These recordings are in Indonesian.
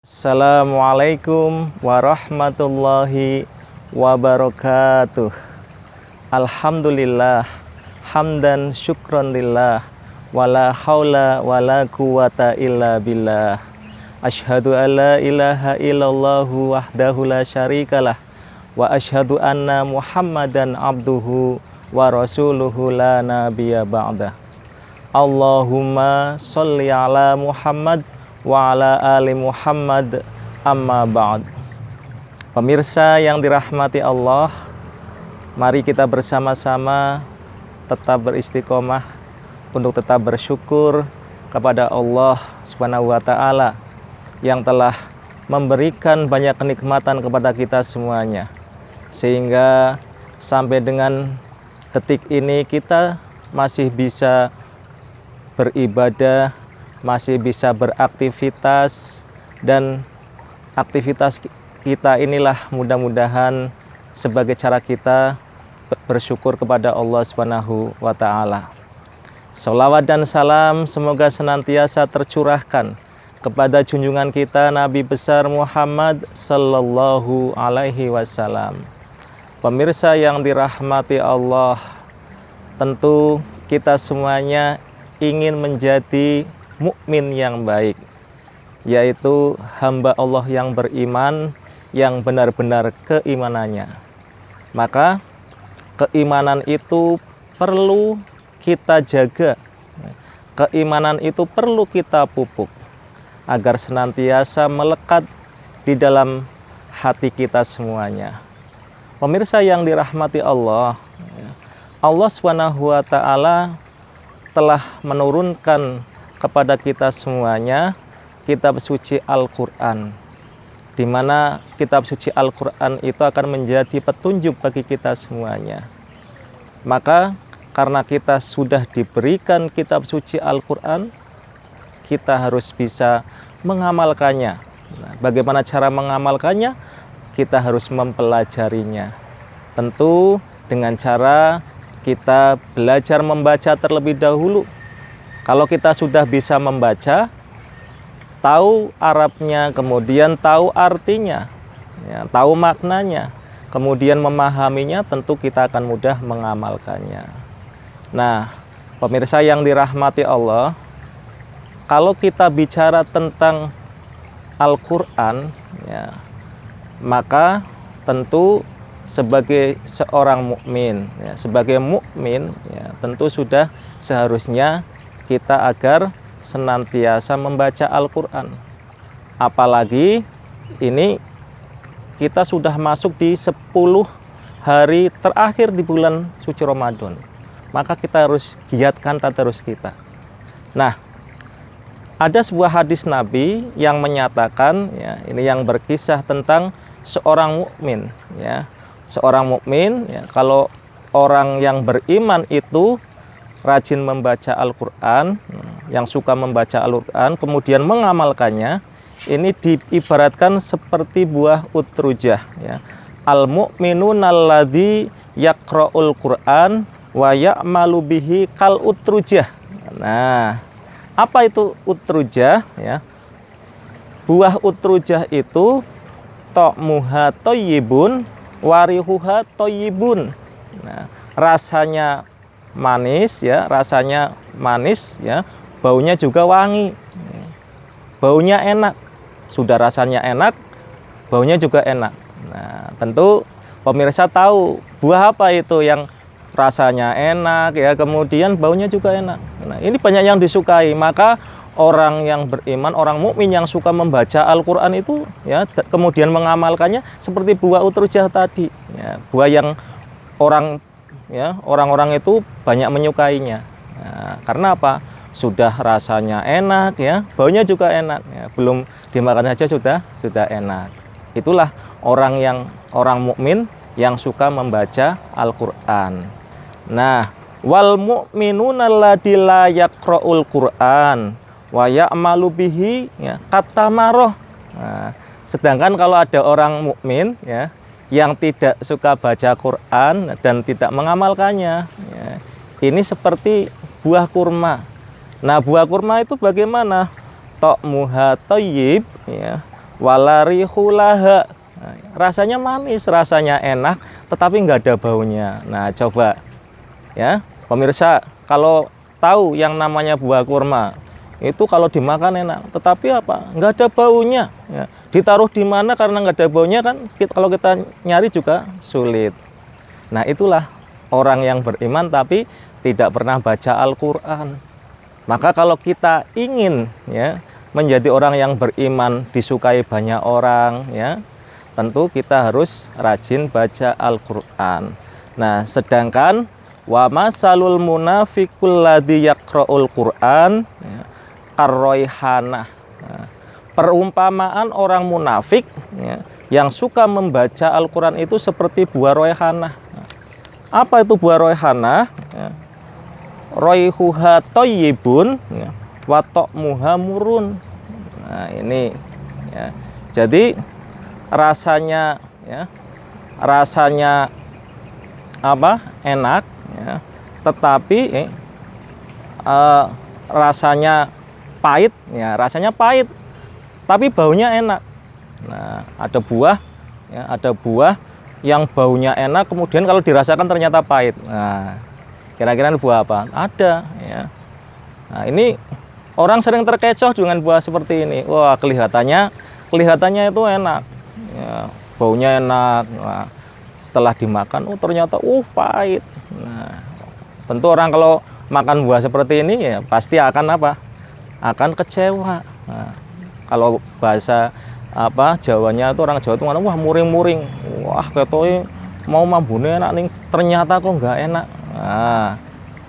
Assalamualaikum warahmatullahi wabarakatuh. Alhamdulillah, hamdan syukran lillah, wala haula wala quwata illa billah. Asyhadu an la ilaha illallahu wahdahu la syarikalah, wa asyhadu anna Muhammadan abduhu wa rasuluhu la nabiyya ba'dah. Allahumma sholli ala Muhammad wa ala ali Muhammad, amma ba'd. Pemirsa yang dirahmati Allah, mari kita bersama-sama tetap beristiqomah untuk tetap bersyukur kepada Allah Subhanahu wa taala yang telah memberikan banyak kenikmatan kepada kita semuanya, sehingga sampai dengan detik ini kita masih bisa beribadah, masih bisa beraktivitas, dan aktivitas kita inilah mudah-mudahan sebagai cara kita bersyukur kepada Allah Subhanahu wa taala. Shalawat dan salam semoga senantiasa tercurahkan kepada junjungan kita Nabi besar Muhammad sallallahu alaihi wasallam. Pemirsa yang dirahmati Allah, tentu kita semuanya ingin menjadi mukmin yang baik, yaitu hamba Allah yang beriman, yang benar-benar keimanannya. Maka keimanan itu perlu kita jaga, keimanan itu perlu kita pupuk agar senantiasa melekat di dalam hati kita semuanya. Pemirsa yang dirahmati Allah, Allah Subhanahu wa taala telah menurunkan kepada kita semuanya kitab suci Al-Quran, di mana kitab suci Al-Quran itu akan menjadi petunjuk bagi kita semuanya. Maka karena kita sudah diberikan kitab suci Al-Quran, kita harus bisa mengamalkannya. Nah, bagaimana cara mengamalkannya? Kita harus mempelajarinya. Tentu dengan cara kita belajar membaca terlebih dahulu. Kalau kita sudah bisa membaca, tahu Arabnya, kemudian tahu artinya, ya, tahu maknanya, kemudian memahaminya, tentu kita akan mudah mengamalkannya. Nah, pemirsa yang dirahmati Allah, kalau kita bicara tentang Al-Quran, ya, maka tentu sebagai seorang mukmin, ya, sebagai mukmin, ya, tentu sudah seharusnya kita agar senantiasa membaca Al-Quran. Apalagi ini kita sudah masuk di 10 hari terakhir di bulan suci Ramadan, maka kita harus giatkan tadarus kita. Nah, ada sebuah hadis Nabi yang menyatakan, ya, ini yang berkisah tentang seorang mukmin, ya. Seorang mukmin, ya, kalau orang yang beriman itu rajin membaca Al-Quran, yang suka membaca Al-Quran, kemudian mengamalkannya, ini diibaratkan seperti buah utrujah, ya. Al-mu'minuna alladzi yaqra'ul Qur'an wa ya'malu bihi kal utrujah. Nah, apa itu utrujah, ya? Buah utrujah itu ta'muha thayyibun warihuha thayyibun. Nah, rasanya manis, ya, rasanya manis, ya, baunya juga wangi, baunya enak. Sudah rasanya enak, baunya juga enak. Nah, tentu pemirsa tahu buah apa itu yang rasanya enak, ya, kemudian baunya juga enak. Nah, ini banyak yang disukai. Maka orang yang beriman, orang mukmin yang suka membaca Al-Quran itu, ya, kemudian mengamalkannya seperti buah utrujah tadi, ya, buah yang orang-orang itu banyak menyukainya. Nah, karena apa? Sudah rasanya enak, ya, baunya juga enak, ya, belum dimakan saja sudah enak. Itulah orang mukmin yang suka membaca Al-Quran. Nah, wal mu'minuna alladzi la yaqra'ul Qur'an wa ya'malu bihi, ya, katamaroh. Nah, sedangkan kalau ada orang mukmin, ya, yang tidak suka baca Quran dan tidak mengamalkannya, ya, ini seperti buah kurma. Nah, buah kurma itu bagaimana? Ta'muha thayyib, ya, walarihulaha. Nah, rasanya manis, rasanya enak, tetapi nggak ada baunya. Nah, coba ya, pemirsa, kalau tahu yang namanya buah kurma, itu kalau dimakan enak, tetapi apa? Nggak ada baunya. Ya. Ditaruh di mana karena nggak ada baunya kan? Kalau kita nyari juga sulit. Nah, itulah orang yang beriman tapi tidak pernah baca Al-Quran. Maka kalau kita ingin ya menjadi orang yang beriman, disukai banyak orang, ya tentu kita harus rajin baca Al-Quran. Nah, sedangkan wa masalul munafiqul ladzi yaqra'ul Qur'an ya, karroihanah. Nah, perumpamaan orang munafik ya, yang suka membaca Al-Quran itu seperti buah roihanah. Nah, apa itu buah roihanah? Ya, roihuha thayyibun ya, wa ta'muha murun. Nah, ini ya. Jadi rasanya ya, rasanya apa? Enak ya, tetapi rasanya pahit ya, rasanya pahit tapi baunya enak. Nah, ada buah ya, ada buah yang baunya enak kemudian kalau dirasakan ternyata pahit. Nah, kira-kira buah apa? Ada ya. Nah, ini orang sering terkecoh dengan buah seperti ini. Wah, kelihatannya itu enak ya, baunya enak. Nah, setelah dimakan ternyata pahit. Nah, tentu orang kalau makan buah seperti ini ya pasti akan apa? Akan kecewa. Nah, kalau bahasa apa Jawanya itu, orang Jawa itu ngomong, wah muring-muring, wah ketoi mau mambune enak nih, ternyata kok nggak enak. Nah,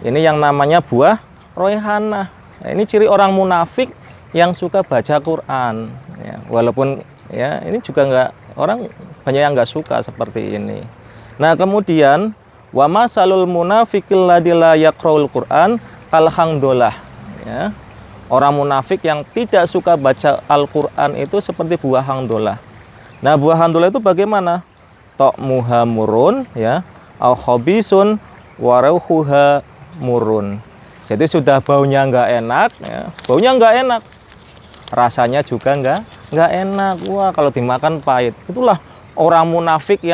ini yang namanya buah roihanah. Nah, ini ciri orang munafik yang suka baca Quran ya, walaupun ya ini juga nggak, orang banyak yang nggak suka seperti ini. Nah, kemudian wa masalul munafiqil ladzi la yaqra'ul Qur'an kalhangdolah ya. Orang munafik yang tidak suka baca Al-Qur'an itu seperti buah hangdolah. Nah, buah hangdolah itu bagaimana? Ta'muha murun ya, au khabisun wa rauhuha murun. Jadi sudah baunya nggak enak ya, baunya nggak enak, rasanya juga nggak enak. Wah, kalau dimakan pahit. Itulah orang munafik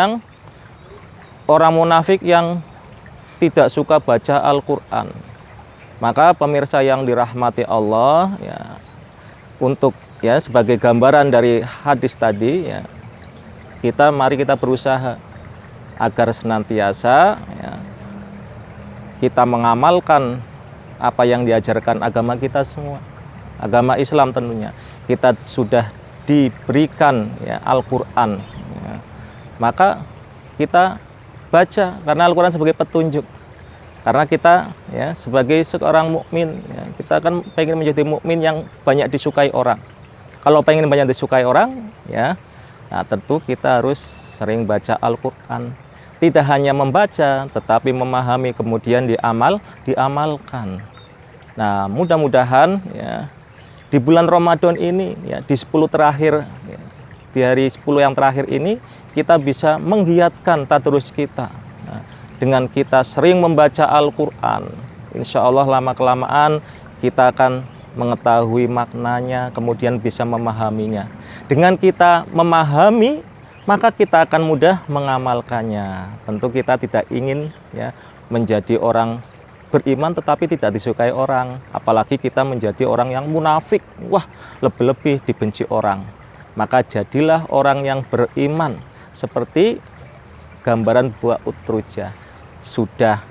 yang tidak suka baca Al-Quran. Maka pemirsa yang dirahmati Allah ya, untuk ya sebagai gambaran dari hadis tadi ya, mari kita berusaha agar senantiasa ya, kita mengamalkan apa yang diajarkan agama kita semua, agama Islam tentunya. Kita sudah diberikan ya Al-Quran ya, maka kita baca karena Al-Quran sebagai petunjuk. Karena kita ya sebagai seorang mukmin ya, kita kan pengen menjadi mukmin yang banyak disukai orang. Kalau pengen banyak disukai orang ya, nah tentu kita harus sering baca Al-Quran. Tidak hanya membaca, tetapi memahami kemudian diamalkan. Nah, mudah-mudahan ya di bulan Ramadan ini ya, di 10 terakhir ya, di hari 10 yang terakhir ini kita bisa menggiatkan tadarus kita. Nah, dengan kita sering membaca Al-Quran, insya Allah lama-kelamaan kita akan mengetahui maknanya, kemudian bisa memahaminya. Dengan kita memahami, maka kita akan mudah mengamalkannya. Tentu kita tidak ingin ya menjadi orang beriman tetapi tidak disukai orang, apalagi kita menjadi orang yang munafik, wah lebih-lebih dibenci orang. Maka jadilah orang yang beriman seperti gambaran buah utruja, sudah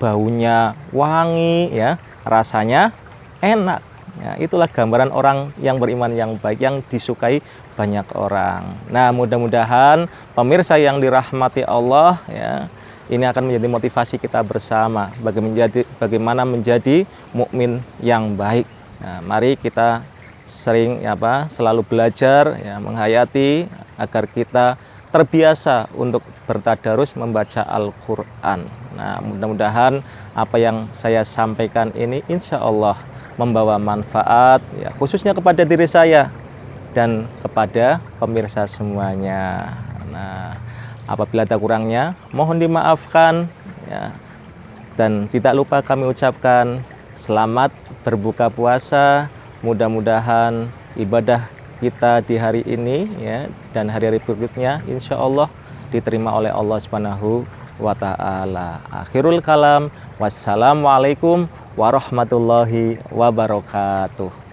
baunya wangi ya, rasanya enak ya, itulah gambaran orang yang beriman yang baik, yang disukai banyak orang. Nah, mudah-mudahan pemirsa yang dirahmati Allah ya, ini akan menjadi motivasi kita bersama bagaimana menjadi mukmin yang baik. Nah, mari kita selalu belajar ya, menghayati agar kita terbiasa untuk bertadarus membaca Al-Quran. Nah, mudah-mudahan apa yang saya sampaikan ini insya Allah membawa manfaat ya, khususnya kepada diri saya dan kepada pemirsa semuanya. Nah, apabila ada kurangnya mohon dimaafkan ya, dan tidak lupa kami ucapkan selamat berbuka puasa. Mudah-mudahan ibadah kita di hari ini ya dan hari-hari berikutnya insya Allah diterima oleh Allah Subhanahu wa ta'ala. Akhirul kalam, wassalamualaikum warahmatullahi wabarakatuh.